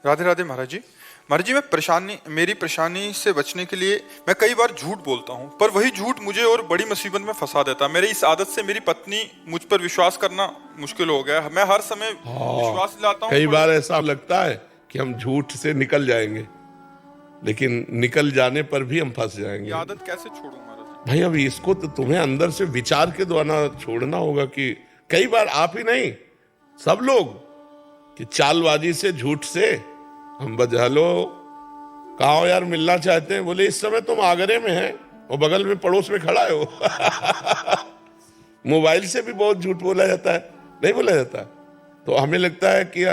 राधे राधे महाराज जी। महाराज जी, मेरी परेशानी से बचने के लिए मैं कई बार झूठ बोलता हूँ, पर वही झूठ मुझे और बड़ी मुसीबत में फंसा देता है। मेरी इस आदत से मेरी पत्नी मुझ पर विश्वास करना मुश्किल हो गया है। मैं हर समय हाँ, विश्वास दिलाता हूँ कई पर बार ऐसा लगता है कि हम झूठ से निकल जाएंगे, लेकिन निकल जाने पर भी हम फंस ये जाएंगे। आदत कैसे छोड़ूं महाराज जी? भाई अब इसको तो तुम्हें अंदर से विचार के द्वारा छोड़ना होगा कि कई बार आप ही नहीं, सब लोग, कि चालबाजी से, झूठ से हम बजा लो। कहा हो यार, मिलना चाहते हैं? बोले इस समय तुम आगरे में हैं और बगल में पड़ोस में खड़ा हो। मोबाइल से भी बहुत झूठ बोला जाता है, नहीं बोला जाता? तो हमें लगता है कि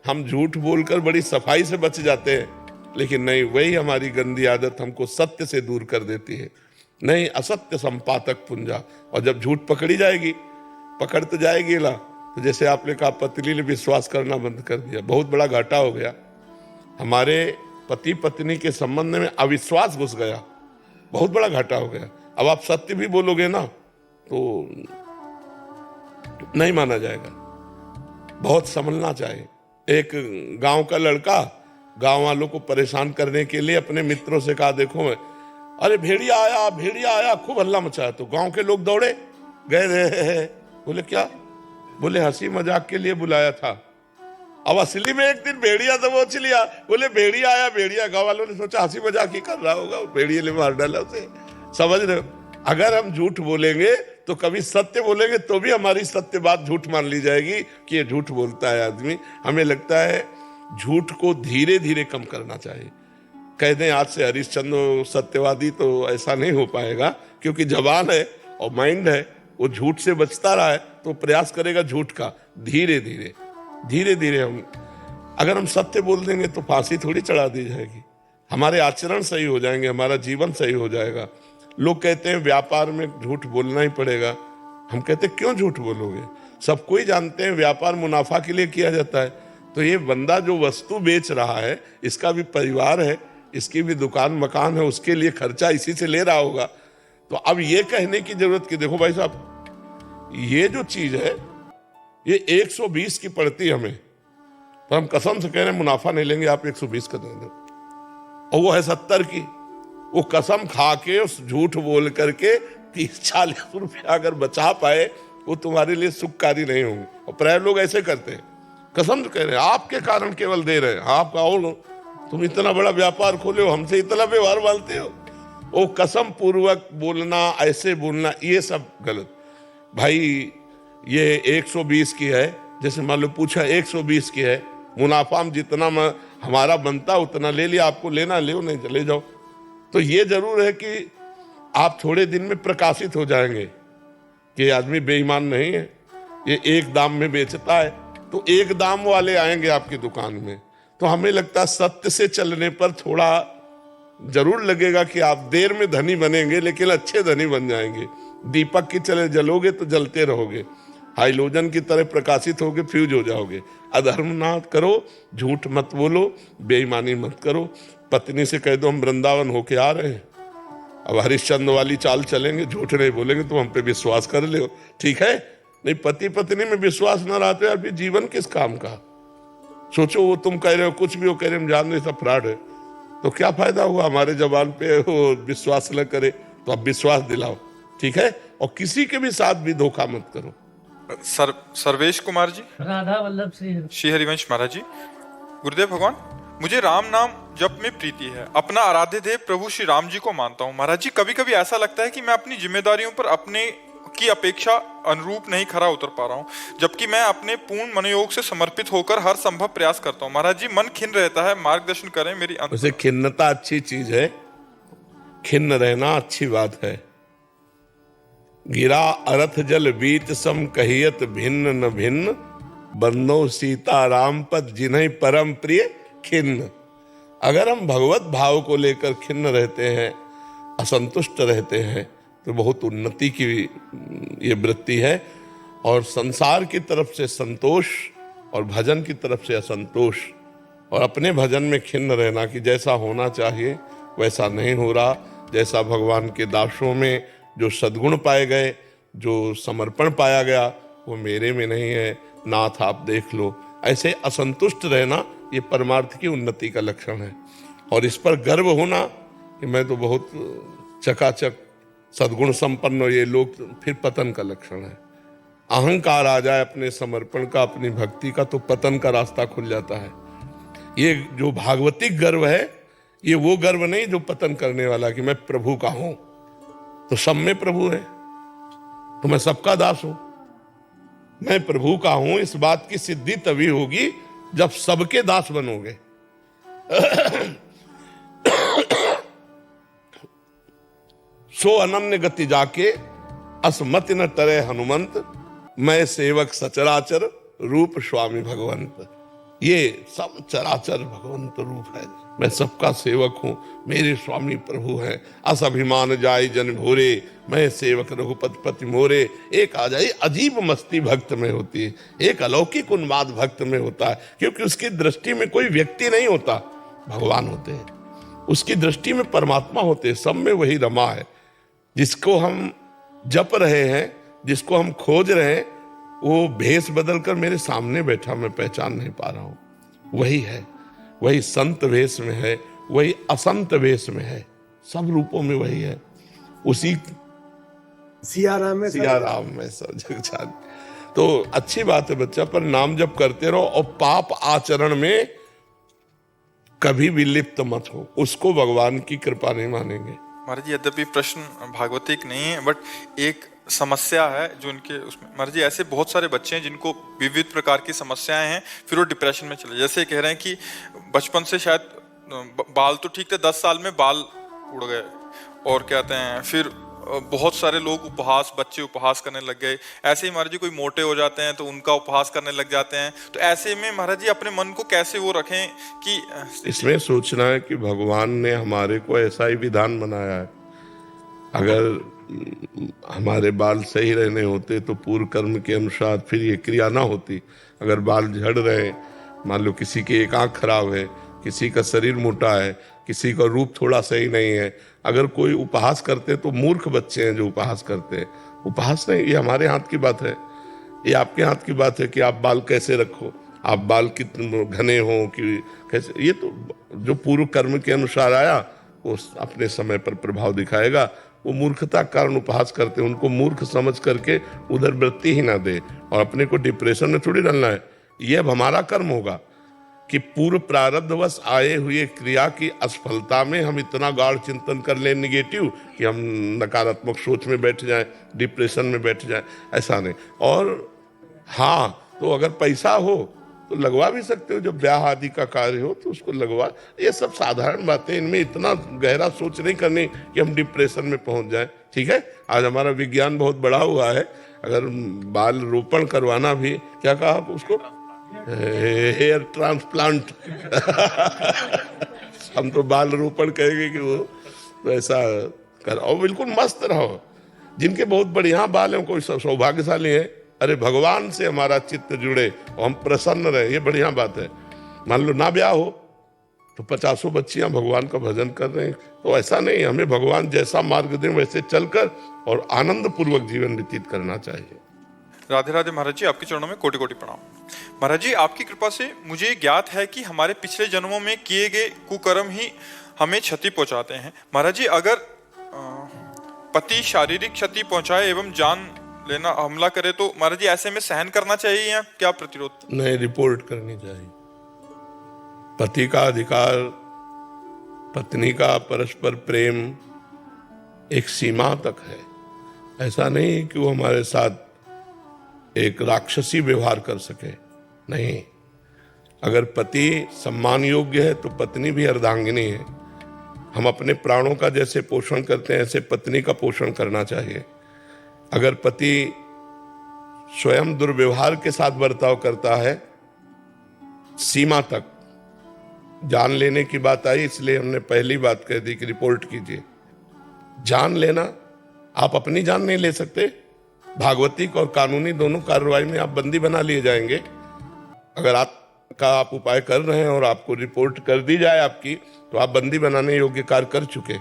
हम झूठ बोलकर बड़ी सफाई से बच जाते हैं, लेकिन नहीं, वही हमारी गंदी आदत हमको सत्य से दूर कर देती है। नहीं, असत्य संपातक पुंजा। और जब झूठ पकड़ी जाएगी, पकड़ तो जाएगी ला, तो जैसे आपने कहा, पत्नी ने विश्वास करना बंद कर दिया, बहुत बड़ा घाटा हो गया। हमारे पति पत्नी के संबंध में अविश्वास घुस गया, बहुत बड़ा घाटा हो गया। अब आप सत्य भी बोलोगे ना तो नहीं माना जाएगा, बहुत संभलना चाहिए। एक गांव का लड़का गांव वालों को परेशान करने के लिए अपने मित्रों से कहा, देखो अरे भेड़िया आया, भेड़िया आया, खूब हल्ला मचाया। तो गांव के लोग दौड़े गए रहे। बोले क्या? बोले हंसी मजाक के लिए बुलाया था। अब असली में एक दिन भेड़िया दबोच लिया। बोले भेड़िया आया, भेड़िया। गांव वालों ने सोचा हंसी मजाक ही कर रहा होगा, भेड़िए ने मार डाला उसे। समझ रहे हो? अगर हम झूठ बोलेंगे तो कभी सत्य बोलेंगे तो भी हमारी सत्य बात झूठ मान ली जाएगी कि ये झूठ बोलता है आदमी। हमें लगता है झूठ को धीरे धीरे कम करना चाहिए। कह दें आज से हरिश्चंद्र सत्यवादी, तो ऐसा नहीं हो पाएगा, क्योंकि जबान है और माइंड है, वो झूठ से बचता रहा है तो प्रयास करेगा झूठ का। धीरे धीरे धीरे धीरे अगर हम सत्य बोल देंगे तो फांसी थोड़ी चढ़ा दी जाएगी। हमारे आचरण सही हो जाएंगे, हमारा जीवन सही हो जाएगा। लोग कहते हैं व्यापार में झूठ बोलना ही पड़ेगा। हम कहते हैं क्यों झूठ बोलोगे? सब कोई जानते हैं व्यापार मुनाफा के लिए किया जाता है। तो ये बंदा जो वस्तु बेच रहा है, इसका भी परिवार है, इसकी भी दुकान मकान है, उसके लिए खर्चा इसी से ले रहा होगा। तो अब ये कहने की जरूरत कि देखो भाई साहब, ये जो चीज है ये 120 की पड़ती हमें, तो हम कसम से कह रहे हैं मुनाफा नहीं लेंगे, आप 120 का दे दो। और वो है 70 की। वो कसम खा के, उस झूठ बोल करके 30-40 रुपया अगर बचा पाए, वो तुम्हारे लिए सुखकारी नहीं होंगे। और प्राय लोग ऐसे करते हैं, कसम से कह रहे हैं आपके कारण केवल दे रहे हैं। आपका और तुम इतना बड़ा व्यापार खोले हो, हमसे इतना व्यवहार मानते हो। वो कसम पूर्वक बोलना, ऐसे बोलना, ये सब गलत। भाई ये 120 की है, जैसे मान लो पूछा 120 की है, मुनाफा हम जितना हमारा बनता उतना ले लिया, आपको लेना ले, नहीं चले जाओ। तो ये जरूर है कि आप थोड़े दिन में प्रकाशित हो जाएंगे कि आदमी बेईमान नहीं है, ये एक दाम में बेचता है। तो एक दाम वाले आएंगे आपकी दुकान में। तो हमें लगता है सत्य से चलने पर थोड़ा जरूर लगेगा कि आप देर में धनी बनेंगे, लेकिन अच्छे धनी बन जाएंगे। दीपक की चले जलोगे तो जलते रहोगे, हाइलोजन की तरह प्रकाशित होगे, फ्यूज हो जाओगे। अधर्म ना करो, झूठ मत बोलो, बेईमानी मत करो। पत्नी से कह दो हम वृंदावन होके आ रहे हैं, अब हरिश्चंद्र वाली चाल चलेंगे, झूठ नहीं बोलेंगे, तो हम पे विश्वास कर ले, ठीक है? नहीं, पति पत्नी में विश्वास न रहा तो यार फिर जीवन किस काम का? सोचो, वो तुम कह रहे हो कुछ भी, वो कह रहे हम जान रहे सब फ्रॉड है, तो क्या फायदा हुआ? हमारे जबान पे वो विश्वास न करे तो अब विश्वास दिलाओ, ठीक है? और किसी के भी साथ भी धोखा मत करो। सर्वेश कुमार जी, राधा वल्लभ श्री हरिवंश महाराज जी। गुरुदेव भगवान, मुझे राम नाम जप में प्रीति है। अपना आराध्य देव प्रभु श्री राम जी को मानता हूँ। महाराज जी, कभी कभी ऐसा लगता है कि मैं अपनी जिम्मेदारियों पर अपने की अपेक्षा अनुरूप नहीं खरा उतर पा रहा हूँ, जबकि मैं अपने पूर्ण मनोयोग से समर्पित होकर हर संभव प्रयास करता हूँ। महाराज जी, मन खिन्न रहता है, मार्गदर्शन करें मेरी। वैसे खिन्नता अच्छी चीज है, खिन्न रहना अच्छी बात है। गिरा अरथ जल बीत सम कहियत भिन्न न भिन्न, बंदो सीता राम पद जिन्हें परम प्रिय खिन्न। अगर हम भगवत भाव को लेकर खिन्न रहते हैं, असंतुष्ट रहते हैं, तो बहुत उन्नति की ये वृत्ति है। और संसार की तरफ से संतोष और भजन की तरफ से असंतोष, और अपने भजन में खिन्न रहना कि जैसा होना चाहिए वैसा नहीं हो रहा, जैसा भगवान के दासों में जो सद्गुण पाए गए, जो समर्पण पाया गया, वो मेरे में नहीं है, नाथ आप देख लो। ऐसे असंतुष्ट रहना ये परमार्थ की उन्नति का लक्षण है। और इस पर गर्व होना कि मैं तो बहुत चकाचक सद्गुण संपन्न हो, ये लोग, फिर पतन का लक्षण है। अहंकार आ जाए अपने समर्पण का, अपनी भक्ति का, तो पतन का रास्ता खुल जाता है। ये जो भागवतिक गर्व है, ये वो गर्व नहीं जो पतन करने वाला, कि मैं प्रभु का हूं तो सब में प्रभु है, तो मैं सबका दास हूं। मैं प्रभु का हूं, इस बात की सिद्धि तभी होगी जब सबके दास बनोगे। सो अनन्य गति जाके असमति न टरे हनुमंत, मैं सेवक सचराचर रूप स्वामी भगवंत। ये सब चराचर भगवंत रूप है। मैं सबका सेवक हूं, मेरे स्वामी प्रभु हैं। अस अभिमान जाय जन भोरे, मैं सेवक रघुपति पति मोरे। एक आ जाए अजीब मस्ती भक्त में होती है, एक अलौकिक उन्माद भक्त में होता है, क्योंकि उसकी दृष्टि में कोई व्यक्ति नहीं होता, भगवान होते हैं। उसकी दृष्टि में परमात्मा होते हैं, सब में वही रमा है। जिसको हम जप रहे हैं, जिसको हम खोज रहे हैं, वो भेष बदलकर मेरे सामने बैठा, मैं पहचान नहीं पा रहा हूं। वही है, वही संत वेश में है, वही असंत वेश में है, सब रूपों में वही है। उसी सिया राम में सब जग जान। तो अच्छी बात है बच्चा, पर नाम जप करते रहो और पाप आचरण में कभी भी लिप्त मत हो, उसको भगवान की कृपा नहीं मानेंगे। महाराज जी, यद्यपि प्रश्न भागवतिक नहीं है, बट एक समस्या है जो उनके उसमें, महाराज जी, ऐसे बहुत सारे बच्चे हैं जिनको विविध प्रकार की समस्याएं हैं, फिर वो डिप्रेशन में चले। जैसे कह रहे हैं कि बचपन से शायद बाल तो ठीक थे, 10 साल में बाल उड़ गए, और कहते हैं फिर बहुत सारे लोग बच्चे उपहास करने लग गए। ऐसे ही महाराज जी कोई मोटे हो जाते हैं तो उनका उपहास करने लग जाते हैं। तो ऐसे में महाराज जी अपने मन को कैसे वो रखें कि इसमें सोचना है कि भगवान ने हमारे को ऐसा ही विधान बनाया है। अगर हमारे बाल सही रहने होते तो पूर्व कर्म के अनुसार फिर ये क्रिया ना होती। अगर बाल झड़ रहे, मान लो किसी की एक आंख खराब है, किसी का शरीर मोटा है, किसी का रूप थोड़ा सही नहीं है, अगर कोई उपहास करते तो मूर्ख बच्चे हैं जो उपहास करते हैं। उपहास नहीं, ये हमारे हाथ की बात है, ये आपके हाथ की बात है कि आप बाल कैसे रखो, आप बाल कितने घने हो कि कैसे। ये तो जो पूर्व कर्म के अनुसार आया वो अपने समय पर प्रभाव दिखाएगा। वो मूर्खता के कारण उपहास करते हैं, उनको मूर्ख समझ करके उधर वृत्ति ही ना दे, और अपने को डिप्रेशन में थोड़ी डालना है। ये अब हमारा कर्म होगा कि पूर्व प्रारब्धवश आए हुए क्रिया की असफलता में हम इतना गाढ़ चिंतन कर लें निगेटिव कि हम नकारात्मक सोच में बैठ जाएं, डिप्रेशन में बैठ जाएं, ऐसा नहीं। और हाँ, तो अगर पैसा हो तो लगवा भी सकते हो, जब ब्याह आदि का कार्य हो तो उसको लगवा। ये सब साधारण बातें, इनमें इतना गहरा सोच नहीं करनी कि हम डिप्रेशन में पहुंच जाएं। ठीक है, आज हमारा विज्ञान बहुत बड़ा हुआ है। अगर बाल रोपण करवाना भी, क्या कहा आप उसको, हेयर ट्रांसप्लांट हम तो बाल रोपण कहेंगे कि वो तो ऐसा कराओ, बिल्कुल मस्त रहो। जिनके बहुत बढ़िया बाल हैं, कोई सौभाग्यशाली है। अरे भगवान से हमारा चित्त जुड़े और हम प्रसन्न रहे, ये बढ़िया बात है। मान लो ना ब्याह हो तो 50 बच्चियां भगवान का भजन कर रहे हैं, तो ऐसा नहीं, हमें भगवान जैसा मार्ग दें वैसे चलकर और आनंद पूर्वक जीवन व्यतीत करना चाहिए। राधे राधे महाराज जी, आपके चरणों में कोटि कोटि प्रणाम। महाराज जी, आपकी कृपा से मुझे ज्ञात है कि हमारे पिछले जन्मों में किए गए कुकर्म ही हमें क्षति पहुंचाते हैं। महाराज जी, अगर पति शारीरिक क्षति पहुंचाए एवं जान लेना हमला करे तो महाराज जी ऐसे में सहन करना चाहिए या क्या प्रतिरोध? नहीं, रिपोर्ट करनी चाहिए। पति का अधिकार, पत्नी का परस्पर प्रेम एक सीमा तक है। ऐसा नहीं कि वो हमारे साथ एक राक्षसी व्यवहार कर सके, नहीं। अगर पति सम्मान योग्य है तो पत्नी भी अर्धांगिनी है। हम अपने प्राणों का जैसे पोषण करते हैं ऐसे पत्नी का पोषण करना चाहिए। अगर पति स्वयं दुर्व्यवहार के साथ बर्ताव करता है, सीमा तक, जान लेने की बात आई इसलिए हमने पहली बात कह दी कि रिपोर्ट कीजिए। जान लेना, आप अपनी जान नहीं ले सकते, भागवतिक और कानूनी दोनों कार्रवाई में आप बंदी बना लिए जाएंगे। अगर आप उपाय कर रहे हैं और आपको रिपोर्ट कर दी जाए आपकी, तो आप बंदी बनाने योग्य कार्य कर चुके,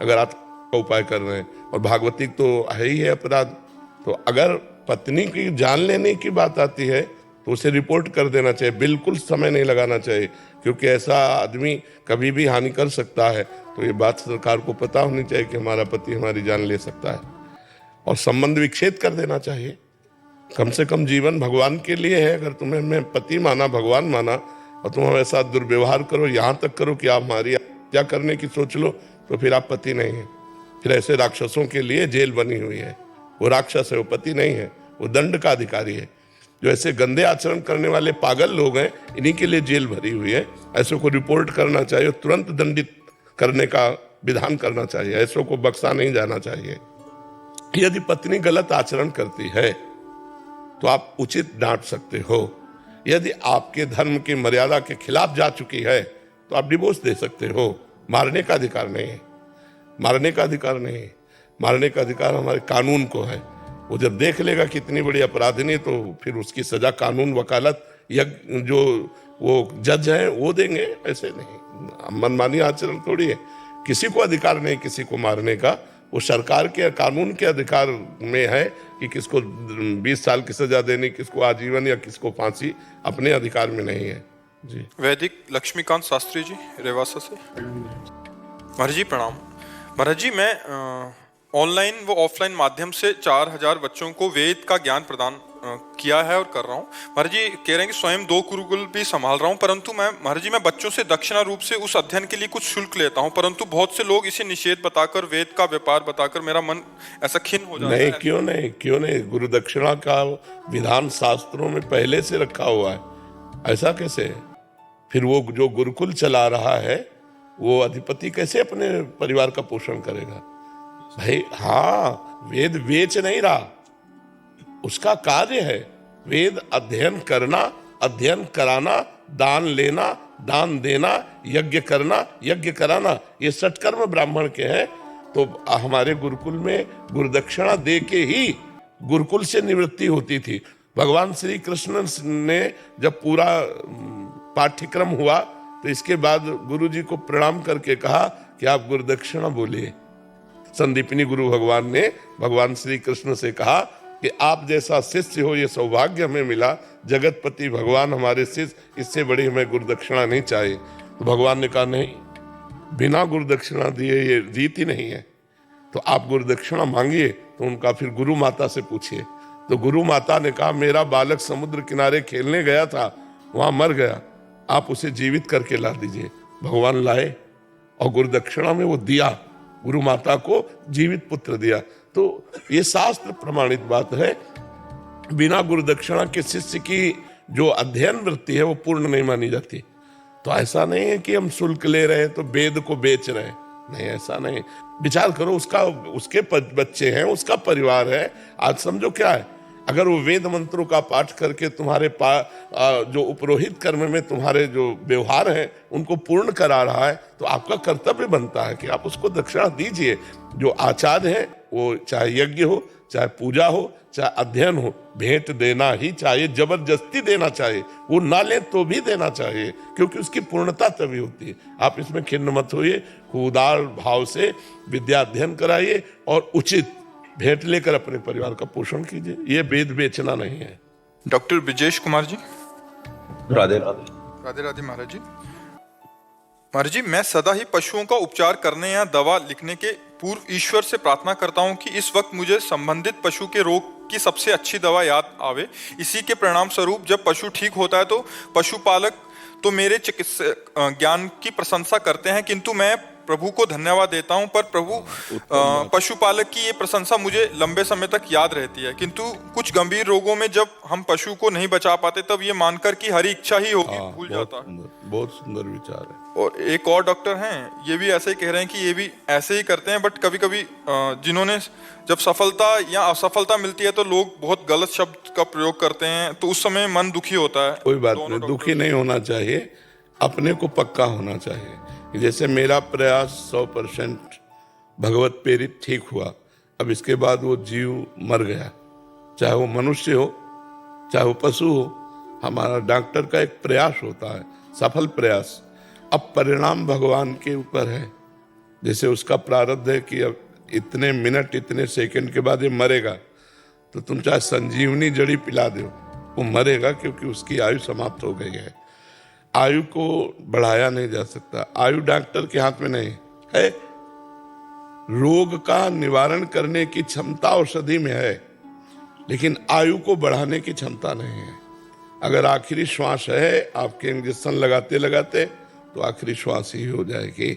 अगर आप उपाय कर रहे हैं। और भागवतिक तो है ही है अपराध। तो अगर पत्नी की जान लेने की बात आती है तो उसे रिपोर्ट कर देना चाहिए, बिल्कुल समय नहीं लगाना चाहिए। क्योंकि ऐसा आदमी कभी भी हानि कर सकता है। तो ये बात सरकार को पता होनी चाहिए कि हमारा पति हमारी जान ले सकता है, और संबंध विच्छेद कर देना चाहिए। कम से कम जीवन भगवान के लिए है। अगर तुम्हें मैं पति माना, भगवान माना, और तुम हमारे साथ दुर्व्यवहार करो, यहाँ तक करो कि आप हमारी हत्या करने की सोच लो, तो फिर आप पति नहीं है। फिर ऐसे राक्षसों के लिए जेल बनी हुई है। वो राक्षस है, वो पति नहीं है, वो दंड का अधिकारी है। जो ऐसे गंदे आचरण करने वाले पागल लोग हैं, इन्हीं के लिए जेल भरी हुई है। ऐसों को रिपोर्ट करना चाहिए, तुरंत दंडित करने का विधान करना चाहिए। ऐसों को बख्शा नहीं जाना चाहिए। यदि पत्नी गलत आचरण करती है तो आप उचित डांट सकते हो। यदि आपके धर्म की मर्यादा के खिलाफ जा चुकी है तो आप डिवोर्स दे सकते हो। मारने का अधिकार नहीं है, मारने का अधिकार नहीं है। मारने का अधिकार हमारे कानून को है। वो जब देख लेगा कि इतनी बड़ी अपराधिनी, तो फिर उसकी सजा कानून, वकालत या जो वो जज हैं वो देंगे। ऐसे नहीं, मनमानी आचरण थोड़ी है। किसी को अधिकार नहीं किसी को मारने का। वो सरकार के कानून के अधिकार में है कि किसको 20 साल की सजा देनी, किसको आजीवन या किसको फांसी, अपने अधिकार में नहीं है। जी। वैदिक लक्ष्मीकांत शास्त्री जी, रेवासा से। महाराज जी प्रणाम। महाराज जी, मैं ऑनलाइन व ऑफलाइन माध्यम से 4000 बच्चों को वेद का ज्ञान प्रदान किया है और कर रहा हूँ। महाराज जी कह रहे हैं कि स्वयं 2 गुरुकुल भी संभाल रहा हूँ, परंतु महाराज जी मैं बच्चों से दक्षिणा रूप से उस अध्ययन के लिए कुछ शुल्क लेता हूँ, परंतु बहुत से लोग इसे निषेध बताकर, वेद का व्यापार बताकर मेरा मन ऐसा खिन्न हो जाता है। नहीं, क्यों नहीं? गुरु दक्षिणा का विधान शास्त्रों में पहले से रखा हुआ है। ऐसा कैसे है? फिर वो जो गुरुकुल चला रहा है, वो अधिपति कैसे अपने परिवार का पोषण करेगा? भाई हाँ, वेद बेच नहीं रहा, उसका कार्य है वेद अध्ययन करना, अध्ययन कराना, दान लेना, दान देना, यज्ञ करना, यज्ञ कराना, ये सत्कर्म ब्राह्मण के हैं। तो हमारे गुरुकुल में गुरुदक्षिणा दे के ही गुरुकुल से निवृत्ति होती थी। भगवान श्री कृष्ण ने जब पूरा पाठ्यक्रम हुआ तो इसके बाद गुरु जी को प्रणाम करके कहा कि आप गुरुदक्षिणा बोलिए। संदीपनी गुरु भगवान ने भगवान श्री कृष्ण से कहा कि आप जैसा शिष्य हो, ये सौभाग्य हमें मिला, जगतपति भगवान हमारे शिष्य, इससे बड़ी हमें गुरुदक्षिणा नहीं चाहिए। तो भगवान ने कहा नहीं, बिना गुरुदक्षिणा दिए ये रीति नहीं है, तो आप गुरुदक्षिणा मांगिए। तो उनका फिर गुरु माता से पूछिए। तो गुरु माता ने कहा मेरा बालक समुद्र किनारे खेलने गया था, वहां मर गया, आप उसे जीवित करके ला दीजिए। भगवान लाए और गुरुदक्षिणा में वो दिया, गुरु माता को जीवित पुत्र दिया। तो ये शास्त्र प्रमाणित बात है। बिना गुरुदक्षिणा के शिष्य की जो अध्ययन वृत्ति है वो पूर्ण नहीं मानी जाती। तो ऐसा नहीं है कि हम शुल्क ले रहे हैं तो वेद को बेच रहे हैं, नहीं, ऐसा नहीं। विचार करो, उसके बच्चे हैं, उसका परिवार है। आज समझो क्या है, अगर वो वेद मंत्रों का पाठ करके तुम्हारे जो उपरोहित कर्म में तुम्हारे जो व्यवहार है उनको पूर्ण करा रहा है, तो आपका कर्तव्य बनता है कि आप उसको दक्षिणा दीजिए। जो आचार्य है वो चाहे यज्ञ हो, चाहे पूजा हो, चाहे अध्ययन हो, भेंट देना ही चाहिए, जबरदस्ती देना चाहिए। वो ना ले तो भी देना चाहिए, क्योंकि उसकी पूर्णता तभी होती है। आप इसमें खिन्न मत होइए, उदार भाव से विद्या अध्ययन कराइए और उचित भेंट लेकर अपने परिवार का पोषण कीजिए। ये वेद बेचना नहीं है। डॉक्टर ब्रिजेश कुमार जी, राधे राधे। राधे राधे महाराज जी। महाराज जी, मैं सदा ही पशुओं का उपचार करने या दवा लिखने के पूर्व ईश्वर से प्रार्थना करता हूं कि इस वक्त मुझे संबंधित पशु के रोग की सबसे अच्छी दवा याद आवे। इसी के परिणाम स्वरूप जब पशु ठीक होता है तो पशुपालक तो मेरे चिकित्सा ज्ञान की प्रशंसा करते हैं, किंतु मैं प्रभु को धन्यवाद देता हूं, पर प्रभु पशुपालक की ये प्रशंसा मुझे लंबे समय तक याद रहती है। किंतु कुछ गंभीर रोगों में जब हम पशु को नहीं बचा पाते तब ये मानकर कि हरी इच्छा ही होगी भूल जाता है। बहुत सुंदर विचार है। और एक और डॉक्टर हैं, ये भी ऐसे ही कह रहे हैं कि ये भी ऐसे ही करते हैं, बट कभी कभी जिन्होंने जब सफलता या असफलता मिलती है तो लोग बहुत गलत शब्द का प्रयोग करते हैं, तो उस समय मन दुखी होता है। कोई बात नहीं, दुखी नहीं होना चाहिए, अपने को पक्का होना चाहिए। जैसे मेरा प्रयास 100% भगवत प्रेरित ठीक हुआ, अब इसके बाद वो जीव मर गया, चाहे वो मनुष्य हो चाहे वो पशु हो, हमारा डॉक्टर का एक प्रयास होता है, सफल प्रयास। अब परिणाम भगवान के ऊपर है। जैसे उसका प्रारब्ध है कि अब इतने मिनट इतने सेकंड के बाद ये मरेगा, तो तुम चाहे संजीवनी जड़ी पिला दो, वो मरेगा, क्योंकि उसकी आयु समाप्त हो गई है। आयु को बढ़ाया नहीं जा सकता। आयु डॉक्टर के हाथ में नहीं है। रोग का निवारण करने की क्षमता औषधि में है, लेकिन आयु को बढ़ाने की क्षमता नहीं है। अगर आखिरी श्वास है, आपके इंजेक्शन लगाते लगाते तो आखिरी श्वास ही हो जाएगी।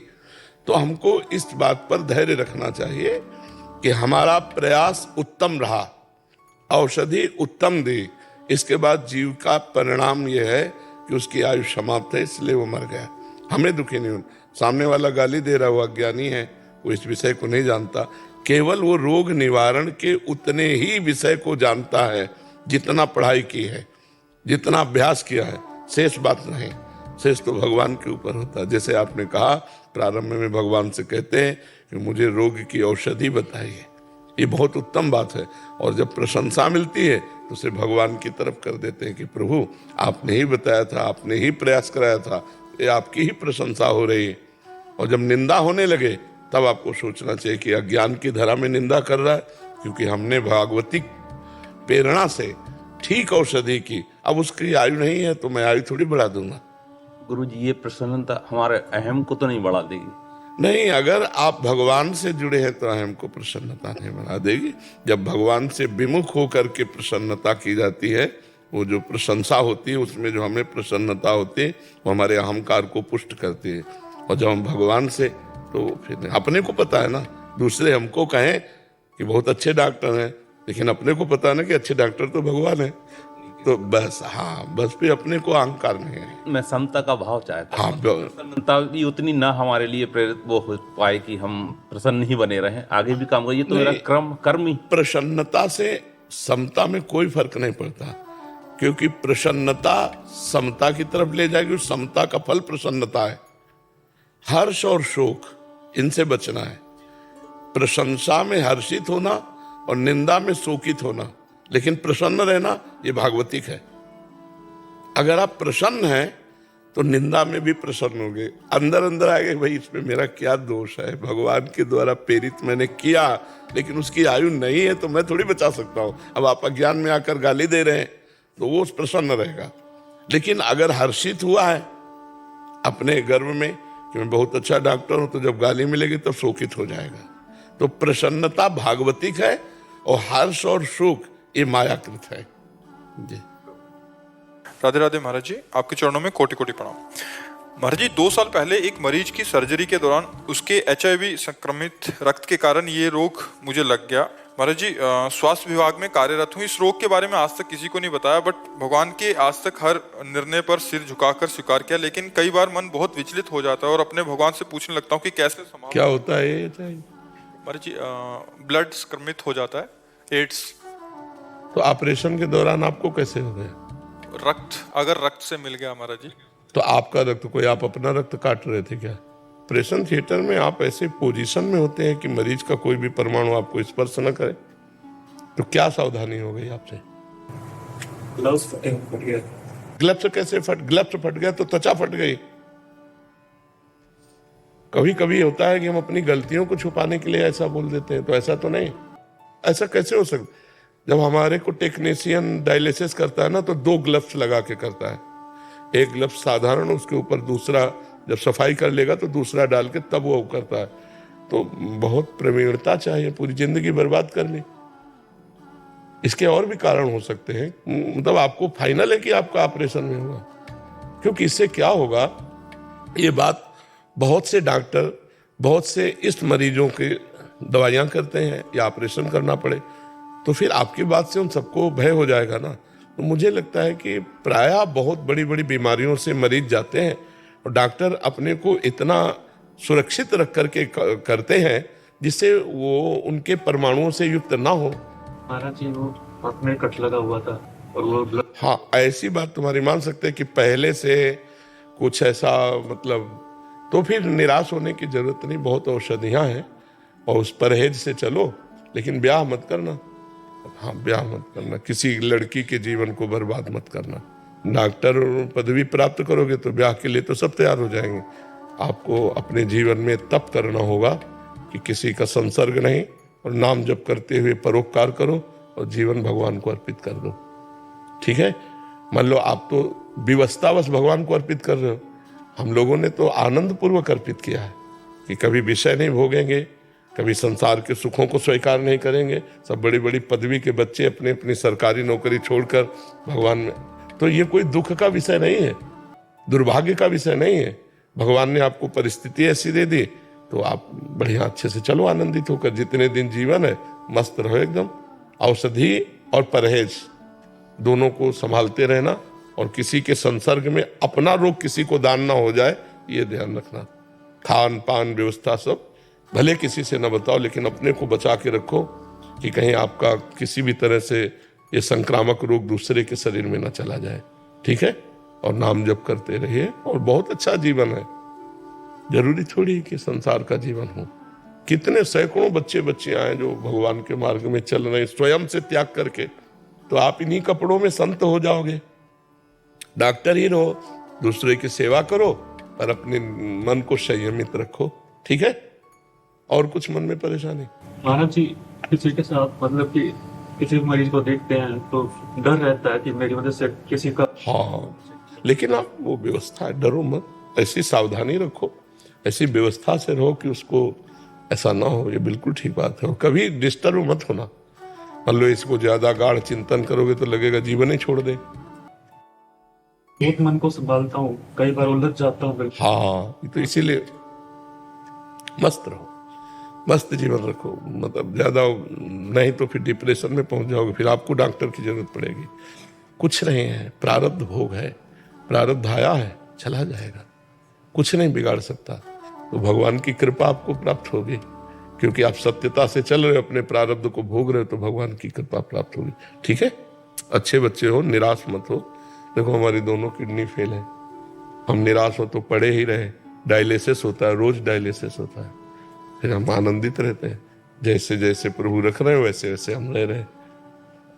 तो हमको इस बात पर धैर्य रखना चाहिए कि हमारा प्रयास उत्तम रहा, औषधि उत्तम दी, इसके बाद जीव का परिणाम यह है कि उसकी आयु समाप्त है, इसलिए वो मर गया। हमें दुखी नहीं होना। सामने वाला गाली दे रहा, वो अज्ञानी है, वो इस विषय को नहीं जानता। केवल वो रोग निवारण के उतने ही विषय को जानता है जितना पढ़ाई की है, जितना अभ्यास किया है। शेष बात नहीं, शेष तो भगवान के ऊपर होता है। जैसे आपने कहा, प्रारंभ में भगवान से कहते हैं कि मुझे रोग की औषधि बताइए, ये बहुत उत्तम बात है। और जब प्रशंसा मिलती है तो उसे भगवान की तरफ कर देते हैं कि प्रभु आपने ही बताया था, आपने ही प्रयास कराया था, ये आपकी ही प्रशंसा हो रही है। और जब निंदा होने लगे तब आपको सोचना चाहिए कि अज्ञान की धरा में निंदा कर रहा है, क्योंकि हमने भागवतिक प्रेरणा से ठीक औषधि की। अब उसकी आयु नहीं है तो मैं आयु थोड़ी बढ़ा दूंगा। गुरुजी, ये प्रसन्नता हमारे अहम को तो नहीं बढ़ा देगी? नहीं, अगर आप भगवान से जुड़े हैं तो अहम को प्रसन्नता नहीं बना देगी। जब भगवान से विमुख होकर के प्रसन्नता की जाती है, वो जो प्रशंसा होती है उसमें जो हमें प्रसन्नता होती है वो हमारे अहंकार को पुष्ट करती है। और जब हम भगवान से, तो फिर अपने को पता है ना, दूसरे हमको कहें कि बहुत अच्छे डॉक्टर हैं, लेकिन अपने को पता है ना कि अच्छे डॉक्टर तो भगवान है। तो बस, हाँ, बस फिर अपने को अहंकार नहीं है। मैं समता का भाव चाहता हाँ, हूँ। प्रसन्नता भी उतनी ना हमारे लिए प्रेरित वो हो पाए कि हम प्रसन्न ही बने रहें, आगे भी काम करिए। तो मेरा कर्म ही प्रसन्नता से समता में कोई फर्क नहीं पड़ता, क्योंकि प्रसन्नता समता की तरफ ले जाएगी। समता का फल प्रसन्नता है। हर्ष और शोक, इनसे बचना है। प्रशंसा में हर्षित होना और निंदा में शोकित होना, लेकिन प्रसन्न रहना, ये भागवतिक है। अगर आप प्रसन्न हैं तो निंदा में भी प्रसन्न होंगे। अंदर अंदर आगे, भाई इसमें मेरा क्या दोष है, भगवान के द्वारा प्रेरित मैंने किया, लेकिन उसकी आयु नहीं है तो मैं थोड़ी बचा सकता हूं। अब आप अज्ञान में आकर गाली दे रहे हैं तो वो प्रसन्न रहेगा। लेकिन अगर हर्षित हुआ है अपने गर्व में कि मैं बहुत अच्छा डॉक्टर हूं, तो जब गाली मिलेगी तब शोकित हो जाएगा। तो प्रसन्नता भागवतिक है और हर्ष और शोक ये मायाकृत है। जी, राधे राधे महाराज जी, आपके चरणों में कोटि कोटि प्रणाम। महाराज जी, 2 साल पहले एक मरीज की सर्जरी के दौरान उसके HIV संक्रमित रक्त के कारण ये रोग मुझे लग गया। महाराज जी, स्वास्थ्य विभाग में कार्यरत हूँ। इस रोग के बारे में आज तक किसी को नहीं बताया, बट भगवान के आज तक हर निर्णय पर सिर झुकाकर स्वीकार किया। लेकिन कई बार मन बहुत विचलित हो जाता है और अपने भगवान से पूछने लगता हूँ कि कैसे संभालूं। क्या होता है ये? महाराज जी, ब्लड संक्रमित हो जाता है, एड्स। तो ऑपरेशन के दौरान आपको कैसे हो गया? रक्त, अगर रक्त से मिल गया महाराज जी। तो आपका रक्त, कोई आप अपना रक्त काट रहे थे क्या? ऑपरेशन थिएटर में आप ऐसे पोजीशन में होते हैं कि मरीज का कोई भी परमाणु आपको स्पर्श न करे, तो क्या सावधानी हो गई आपसे? ग्लव्स फट गया। ग्लव्स कैसे ग्लव्स फट गया तो त्वचा फट गई। कभी कभी होता है कि हम अपनी गलतियों को छुपाने के लिए ऐसा बोल देते हैं, तो ऐसा तो नहीं। ऐसा कैसे हो सकता? जब हमारे को टेक्नीशियन डायलिसिस करता है ना, तो 2 ग्लव्स लगा के करता है। एक ग्लव्स साधारण, उसके ऊपर दूसरा, जब सफाई कर लेगा तो दूसरा डाल के तब वो करता है। तो बहुत प्रवीणता चाहिए, पूरी जिंदगी बर्बाद कर ली। इसके और भी कारण हो सकते हैं, मतलब आपको फाइनल है कि आपका ऑपरेशन में होगा, क्योंकि इससे क्या होगा, ये बात बहुत से डॉक्टर, बहुत से इस मरीजों के दवाइयां करते हैं या ऑपरेशन करना पड़े, तो फिर आपकी बात से उन सबको भय हो जाएगा ना। तो मुझे लगता है कि प्रायः बहुत बड़ी बड़ी बीमारियों से मरीज जाते हैं और डॉक्टर अपने को इतना सुरक्षित रख करके करते हैं जिससे वो उनके परमाणुओं से युक्त ना हो। महाराज जी, वो हाथ में कट लगा हुआ था और वो हाँ, ऐसी बात तुम्हारी मान सकते हैं कि पहले से कुछ ऐसा, मतलब, तो फिर निराश होने की जरूरत नहीं। बहुत औषधियां हैं और उस परहेज से चलो, लेकिन ब्याह मत करना। हाँ, ब्याह मत करना, किसी लड़की के जीवन को बर्बाद मत करना। डॉक्टर पदवी प्राप्त करोगे तो ब्याह के लिए तो सब तैयार हो जाएंगे। आपको अपने जीवन में तप करना होगा कि किसी का संसर्ग नहीं, और नाम जप करते हुए परोपकार करो और जीवन भगवान को अर्पित कर दो। ठीक है? मान लो आप तो विवशतावश भगवान को अर्पित कर रहे हो, हम लोगों ने तो आनंद पूर्वक अर्पित किया है कि कभी विषय नहीं भोगेंगे, कभी संसार के सुखों को स्वीकार नहीं करेंगे। सब बड़ी बड़ी पदवी के बच्चे अपने अपनी सरकारी नौकरी छोड़कर भगवान में, तो ये कोई दुख का विषय नहीं है, दुर्भाग्य का विषय नहीं है। भगवान ने आपको परिस्थिति ऐसी दे दी तो आप बढ़िया अच्छे से चलो, आनंदित होकर। जितने दिन जीवन है मस्त रहो एकदम। औषधि और परहेज दोनों को संभालते रहना, और किसी के संसर्ग में अपना रोग किसी को दान ना हो जाए, ये ध्यान रखना। खान पान व्यवस्था सब भले किसी से न बताओ, लेकिन अपने को बचा के रखो कि कहीं आपका किसी भी तरह से ये संक्रामक रोग दूसरे के शरीर में न चला जाए। ठीक है, और नाम जप करते रहिए, और बहुत अच्छा जीवन है। जरूरी थोड़ी कि संसार का जीवन हो। कितने सैकड़ों बच्चे बच्चियां हैं जो भगवान के मार्ग में चल रहे हैं स्वयं से त्याग करके। तो आप इन्हीं कपड़ों में संत हो जाओगे। डॉक्टर ही रहो, दूसरे की सेवा करो, पर अपने मन को संयमित रखो। ठीक है, और कुछ मन में परेशानी? महाराज जी, किसी के साथ मतलब कि किसी मरीज को देखते हैं तो डर रहता है कि मेरी वजह से किसी का। हाँ, लेकिन आप वो व्यवस्था है, डरो मत, ऐसी सावधानी रखो, ऐसी व्यवस्था से रहो कि उसको ऐसा ना हो। ये बिल्कुल ठीक बात है। और कभी डिस्टर्ब मत होना। मान लो इसको ज्यादा गाढ़ चिंतन करोगे तो लगेगा जीवन ही छोड़ दे। एक मन को संभालता हूँ, कई बार उलझ जाता हूँ। हाँ, तो इसीलिए मस्त रहो, मस्त जीवन रखो। मतलब ज्यादा नहीं तो फिर डिप्रेशन में पहुंच जाओगे, फिर आपको डॉक्टर की जरूरत पड़ेगी। कुछ नहीं है, प्रारब्ध भोग है, प्रारब्ध आया है, चला जाएगा, कुछ नहीं बिगाड़ सकता। तो भगवान की कृपा आपको प्राप्त होगी, क्योंकि आप सत्यता से चल रहे हो, अपने प्रारब्ध को भोग रहे हो, तो भगवान की कृपा प्राप्त होगी। ठीक है, अच्छे बच्चे हो, निराश मत हो। देखो हमारी दोनों किडनी फेल है, हम निराश हो तो पड़े ही रहे। डायलिसिस होता है, रोज डायलिसिस होता है, फिर हम आनंदित रहते हैं। जैसे जैसे प्रभु रख रहे हो वैसे वैसे हम रह रहे हैं।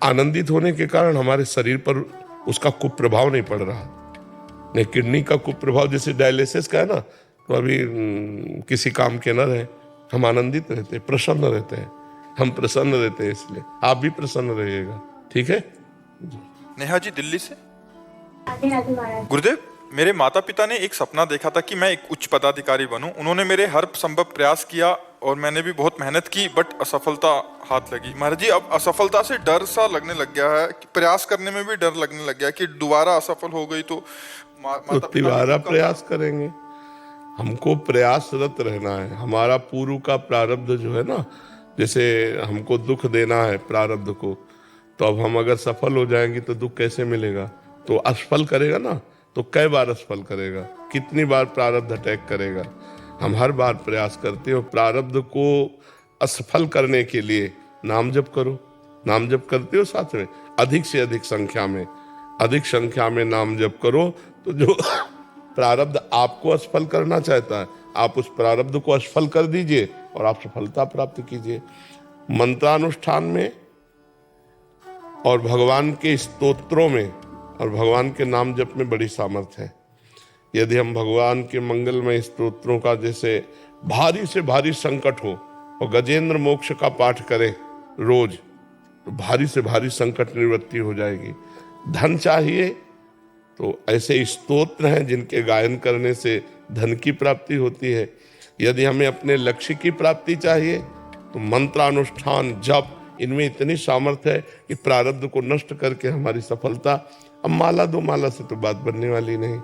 आनंदित होने के कारण हमारे शरीर पर उसका कुप्रभाव नहीं पड़ रहा। नहीं, किडनी का कुप्रभाव जैसे डायलिसिस का है ना, तो अभी किसी काम के न रहे, हम आनंदित रहते हैं, प्रसन्न रहते हैं। हम प्रसन्न रहते हैं, इसलिए आप भी प्रसन्न रहिएगा। ठीक है। नेहा जी दिल्ली से। गुरुदेव, मेरे माता पिता ने एक सपना देखा था कि मैं एक उच्च पदाधिकारी बनूं। उन्होंने मेरे हर संभव प्रयास किया और मैंने भी बहुत मेहनत की, बट असफलता हाथ लगी। महाराज जी, अब असफलता से डर सा लगने लग गया है, कि प्रयास करने में भी डर लगने लग गया कि दोबारा असफल हो गई तो माता पिता दोबारा प्रयास करेंगे। हमको प्रयासरत रहना है। हमारा पूर्व का प्रारब्ध जो है ना, जैसे हमको दुख देना है प्रारब्ध को, तो अब हम अगर सफल हो जाएंगे तो दुख कैसे मिलेगा? तो असफल करेगा ना, तो कई बार असफल करेगा, कितनी बार प्रारब्ध अटैक करेगा। हम हर बार प्रयास करते हो। प्रारब्ध को असफल करने के लिए नाम जप करो। नाम जप करते हो साथ में, अधिक से अधिक संख्या में नाम जप करो। तो जो प्रारब्ध आपको असफल करना चाहता है, आप उस प्रारब्ध को असफल कर दीजिए और आप सफलता प्राप्त कीजिए। मंत्रानुष्ठान में और भगवान के स्तोत्रों में और भगवान के नाम जप में बड़ी सामर्थ्य है। यदि हम भगवान के मंगलमय स्तोत्रों का, जैसे भारी से भारी संकट हो और गजेंद्र मोक्ष का पाठ करें रोज, तो भारी से भारी संकट निवृत्ति हो जाएगी। धन चाहिए तो ऐसे स्तोत्र हैं जिनके गायन करने से धन की प्राप्ति होती है। यदि हमें अपने लक्ष्य की प्राप्ति चाहिए तो मंत्रानुष्ठान, जप, इनमें इतनी सामर्थ्य है कि प्रारब्ध को नष्ट करके हमारी सफलता। अब माला दो माला से तो बात बनने वाली नहीं।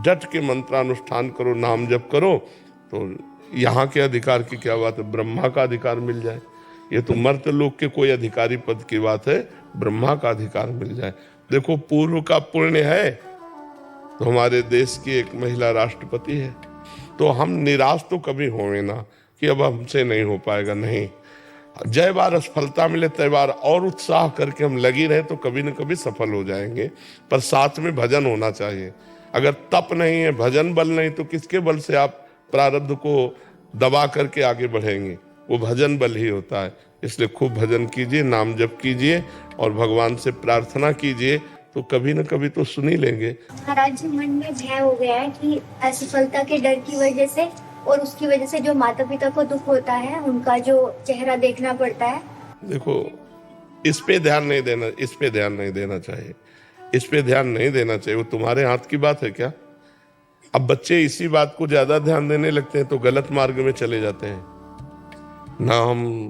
डट के मंत्रानुष्ठान करो, नाम जप करो, तो यहाँ के अधिकार की क्या बात है, ब्रह्मा का अधिकार मिल जाए। ये तो मर्त्य लोक के कोई अधिकारी पद की बात है, ब्रह्मा का अधिकार मिल जाए। देखो, पूर्व का पुण्य है तो हमारे देश की एक महिला राष्ट्रपति है। तो हम निराश तो कभी होंगे ना कि अब हमसे नहीं हो पाएगा, नहीं। जय बार असफलता मिले तय बार और उत्साह करके हम लगी रहे तो कभी न कभी सफल हो जाएंगे। पर साथ में भजन होना चाहिए। अगर तप नहीं है, भजन बल नहीं, तो किसके बल से आप प्रारब्ध को दबा करके आगे बढ़ेंगे? वो भजन बल ही होता है। इसलिए खूब भजन कीजिए, नाम जप कीजिए और भगवान से प्रार्थना कीजिए, तो कभी न कभी तो सुन ही लेंगे। महाराज जी, मन में भय हो गया है कि असफलता के डर की वजह से और उसकी वजह से जो माता पिता को दुख होता है, उनका जो चेहरा देखना पड़ता है। देखो, इस पे ध्यान नहीं देना चाहिए। इस पे ध्यान नहीं देना चाहिए। वो तुम्हारे हाथ की बात है क्या? अब बच्चे इसी बात को ज्यादा ध्यान देने लगते हैं तो गलत मार्ग में चले जाते हैं। ना हम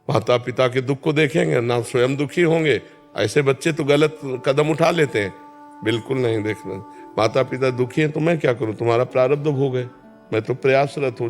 माता पिता के दुख को देखेंगे, ना स्वयं दुखी होंगे। ऐसे बच्चे तो गलत कदम उठा लेते हैं। बिल्कुल नहीं देखना। माता पिता दुखी हैं तो मैं क्या करूं? तुम्हारा प्रारब्ध भोग है। मैं तो प्रयासरत हूं